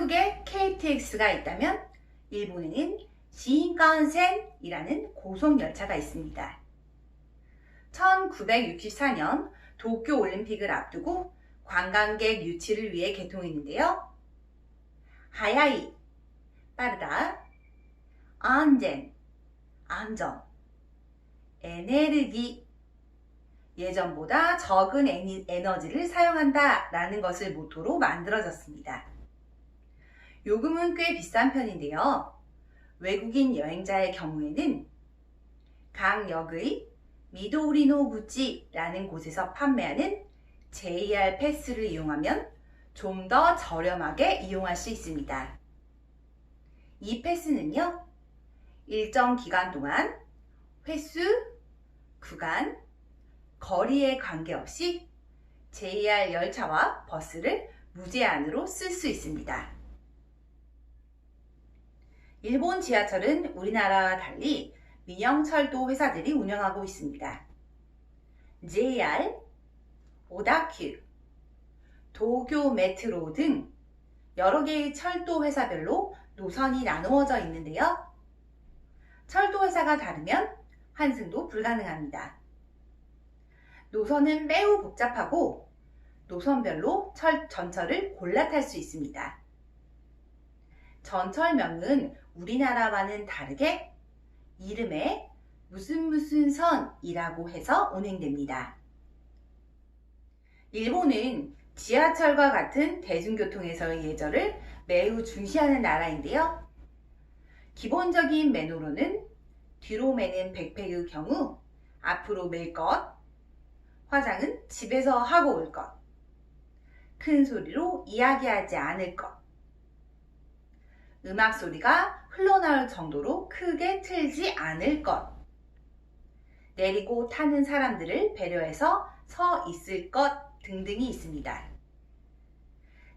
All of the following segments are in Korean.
한국에 KTX가 있다면 일본에는 신칸센이라는 고속열차가 있습니다. 1964년 도쿄올림픽을 앞두고 관광객 유치를 위해 개통했는데요. 하야이, 빠르다, 안전, 안전, 에네르기, 예전보다 적은 에너지를 사용한다 라는 것을 모토로 만들어졌습니다. 요금은 꽤 비싼 편인데요. 외국인 여행자의 경우에는 각 역의 미도리노구치라는 곳에서 판매하는 JR 패스를 이용하면 좀 더 저렴하게 이용할 수 있습니다. 이 패스는요, 일정 기간 동안 횟수, 구간, 거리에 관계없이 JR 열차와 버스를 무제한으로 쓸 수 있습니다. 일본 지하철은 우리나라와 달리 민영철도 회사들이 운영하고 있습니다. JR, 오다큐, 도쿄 메트로 등 여러 개의 철도 회사별로 노선이 나누어져 있는데요. 철도 회사가 다르면 환승도 불가능합니다. 노선은 매우 복잡하고 노선별로 전철을 골라 탈 수 있습니다. 전철명은 우리나라와는 다르게 이름에 무슨 선이라고 해서 운행됩니다. 일본은 지하철과 같은 대중교통에서의 예절을 매우 중시하는 나라인데요. 기본적인 매너로는 뒤로 매는 백팩의 경우 앞으로 맬 것, 화장은 집에서 하고 올 것, 큰 소리로 이야기하지 않을 것, 음악 소리가 흘러나올 정도로 크게 틀지 않을 것, 내리고 타는 사람들을 배려해서 서 있을 것 등등이 있습니다.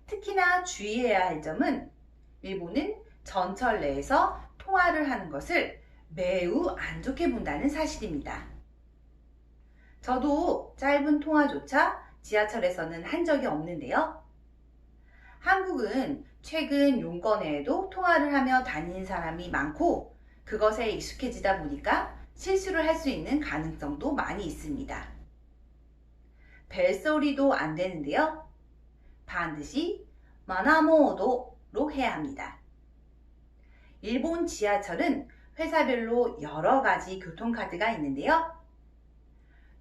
특히나 주의해야 할 점은 일본은 전철 내에서 통화를 하는 것을 매우 안 좋게 본다는 사실입니다. 저도 짧은 통화조차 지하철에서는 한 적이 없는데요. 한국은 최근 용건에도 통화를 하며 다니는 사람이 많고 그것에 익숙해지다 보니까 실수를 할 수 있는 가능성도 많이 있습니다. 벨소리도 안 되는데요. 반드시 마나모도로 해야 합니다. 일본 지하철은 회사별로 여러 가지 교통카드가 있는데요.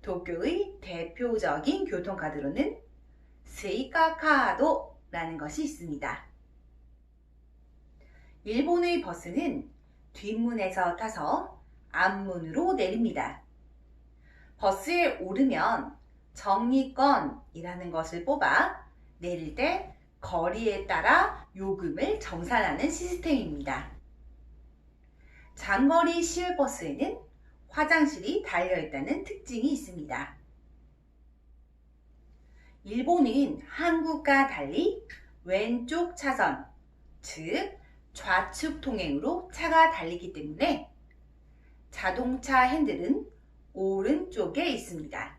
도쿄의 대표적인 교통카드로는 스이카 카드라는 것이 있습니다. 일본의 버스는 뒷문에서 타서 앞문으로 내립니다. 버스에 오르면 정리권이라는 것을 뽑아 내릴 때 거리에 따라 요금을 정산하는 시스템입니다. 장거리 시외버스에는 화장실이 달려있다는 특징이 있습니다. 일본은 한국과 달리 왼쪽 차선, 즉 좌측 통행으로 차가 달리기 때문에 자동차 핸들은 오른쪽에 있습니다.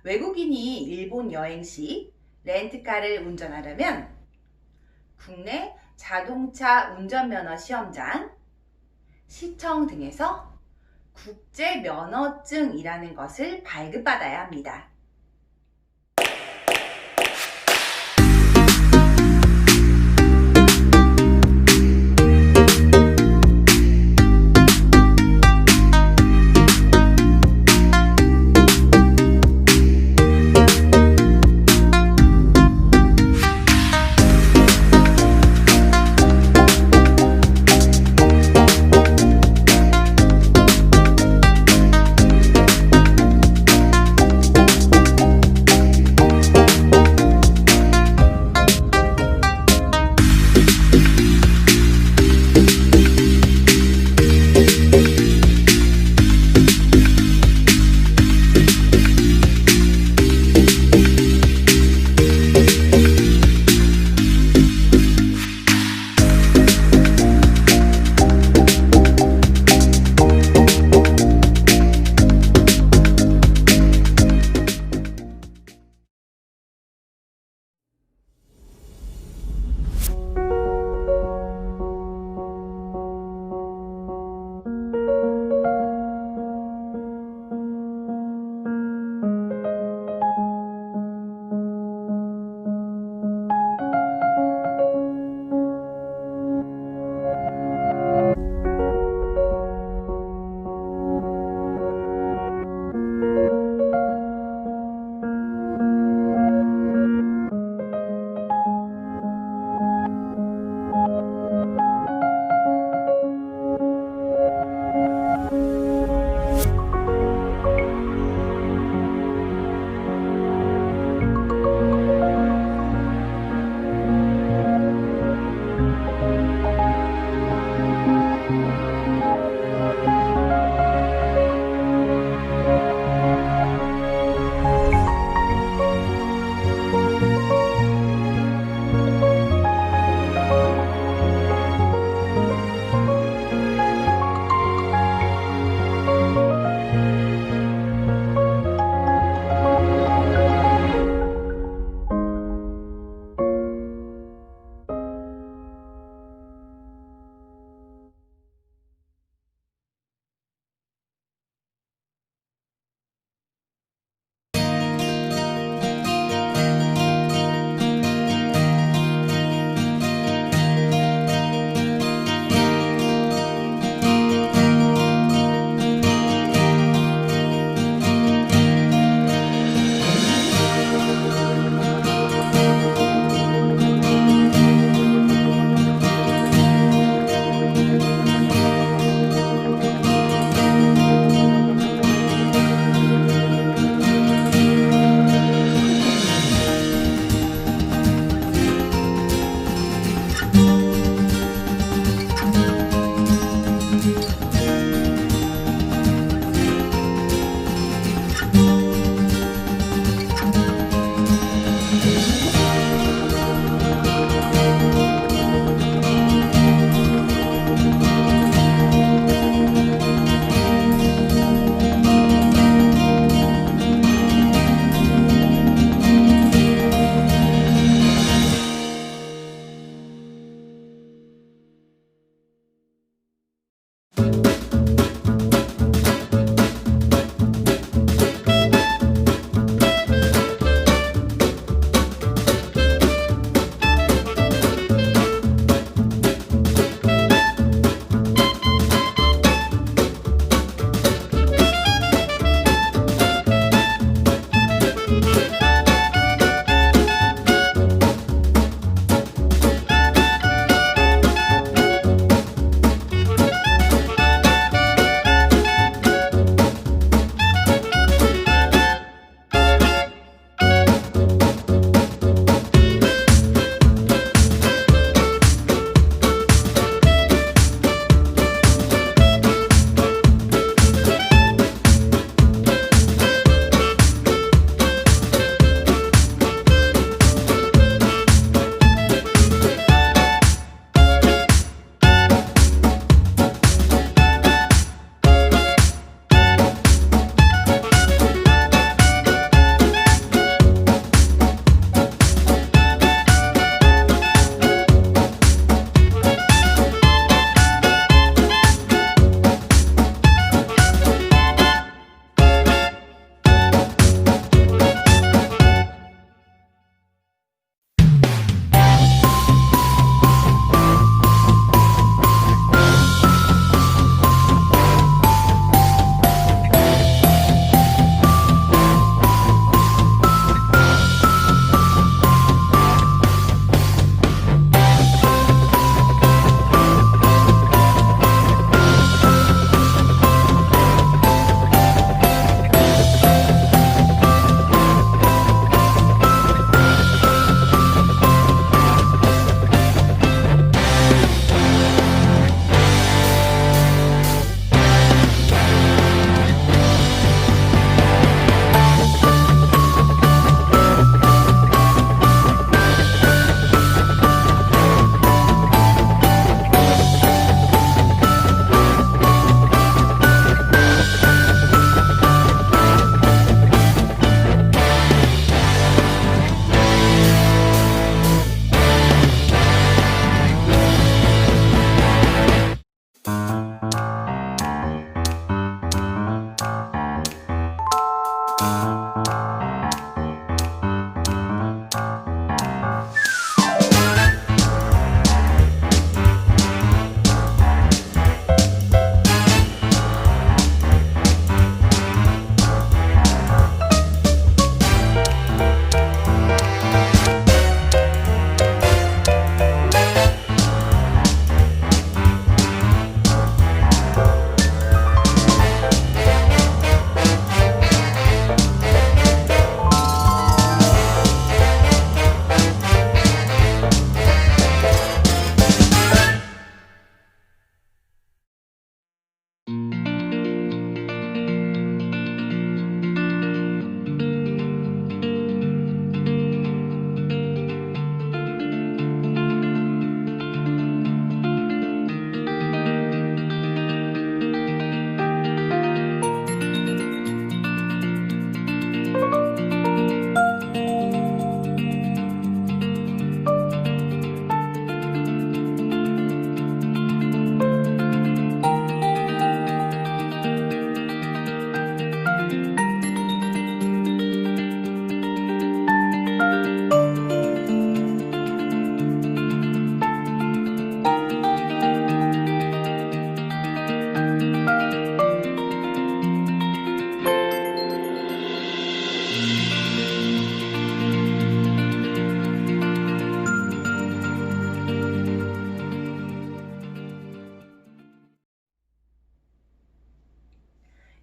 외국인이 일본 여행 시 렌트카를 운전하려면 국내 자동차 운전면허 시험장, 시청 등에서 국제면허증이라는 것을 발급받아야 합니다.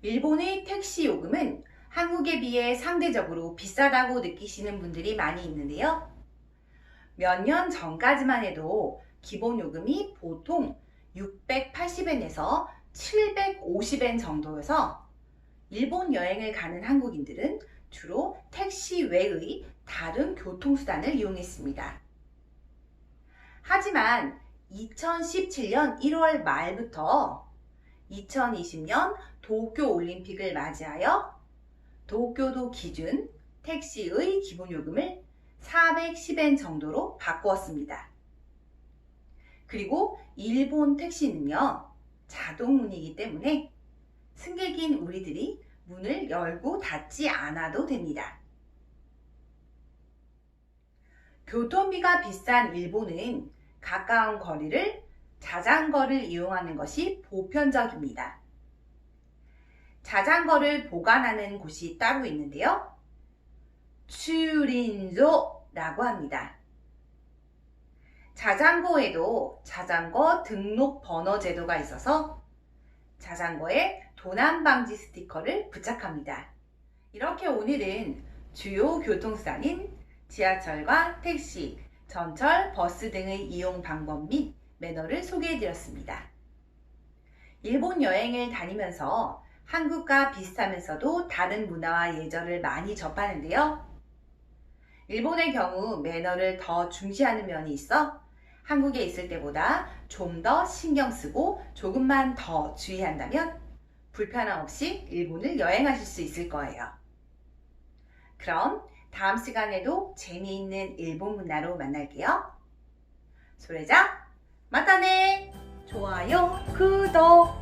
일본의 택시 요금은 한국에 비해 상대적으로 비싸다고 느끼시는 분들이 많이 있는데요. 몇 년 전까지만 해도 기본 요금이 보통 680엔에서 750엔 정도여서 일본 여행을 가는 한국인들은 주로 택시 외의 다른 교통수단을 이용했습니다. 하지만 2017년 1월 말부터 2020년 도쿄 올림픽을 맞이하여 도쿄도 기준 택시의 기본 요금을 410엔 정도로 바꾸었습니다. 그리고 일본 택시는요, 자동문이기 때문에 승객인 우리들이 문을 열고 닫지 않아도 됩니다. 교통비가 비싼 일본은 가까운 거리를 자전거를 이용하는 것이 보편적입니다. 자전거를 보관하는 곳이 따로 있는데요. 추린조라고 합니다. 자전거에도 자전거 등록 번호 제도가 있어서 자전거에 도난 방지 스티커를 부착합니다. 이렇게 오늘은 주요 교통수단인 지하철과 택시, 전철, 버스 등의 이용 방법 및 매너를 소개해드렸습니다. 일본 여행을 다니면서 한국과 비슷하면서도 다른 문화와 예절을 많이 접하는데요. 일본의 경우 매너를 더 중시하는 면이 있어 한국에 있을 때보다 좀 더 신경 쓰고 조금만 더 주의한다면 불편함 없이 일본을 여행하실 수 있을 거예요. 그럼 다음 시간에도 재미있는 일본 문화로 만날게요. それじゃまたね! 좋아요, 구독!